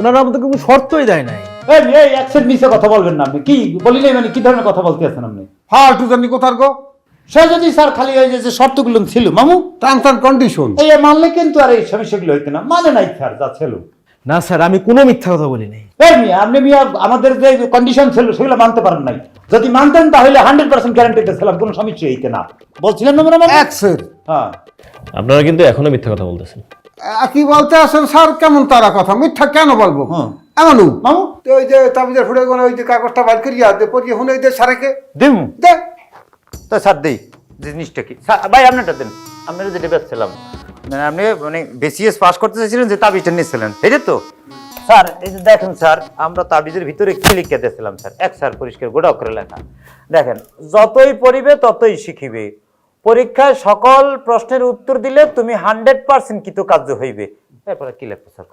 ওনারা আমাদের কোনো শর্তই দেয় নাই। এই অ্যাকসেন্ট নিচে কথা বলবেন না আপনি। কি বলি নাই মানে কি ধরনের কথা বলতে আছেন আপনি? ফালতু জানি কোথার গো। সে যদি স্যার খালি ওই যে শর্তগুলো ছিল মামু টার্মস অ্যান্ড কন্ডিশন এই মানলে কিন্তু আর এই সমস্যাগুলো হইতো না। মানে নাই স্যার যা ছিল। না স্যার, আমি কোনো মিথ্যা কথা বলি নাই। এই মিয়া আপনি মিয়া আমাদের যে কন্ডিশন ছিল সেগুলো মানতে পারেন নাই। যদি মানতেন তাহলে 100% গ্যারান্টি দিয়েছিলাম কোনো সমস্যা হইতে না। বলছিলেন না মানে? এক্সের হ্যাঁ আপনারা কিন্তু এখনো মিথ্যা কথা বলতেছেন। কি বলতে আসেন স্যার? কেমন তারা কথা? মিথ্যা কেন বলবো? এমনও মামু ওই যে তাবিজের ফুড়ে গেলে ওই যে কাগজটা বার করিয়া দে পড়িয়ে হুনে দে সারেকে দেমু দে। তো স্যার দেই জিনিসটা কি স্যার? ভাই আপনারটা দেন। আপনারা যেটা বেচছিলাম মানে আপনি মানে বিসিএস পাস করতে চাইছিলেন যে তাবিজটা নিয়েছিলেন এই তো স্যার। এই যে দেখেন স্যার, আমরা তাবিজের ভিতরে কি লিখে দিয়েছিলাম স্যার? এক স্যার পরিষ্কার গোটা অক্ষরে লেখা। দেখেন, যতই পড়িবে ততই শিখিবে, পরীক্ষায় সকল প্রশ্নের উত্তর দিলে তুমি 100% কৃতকার্য হইবে। এরপরে কি লেখো স্যার?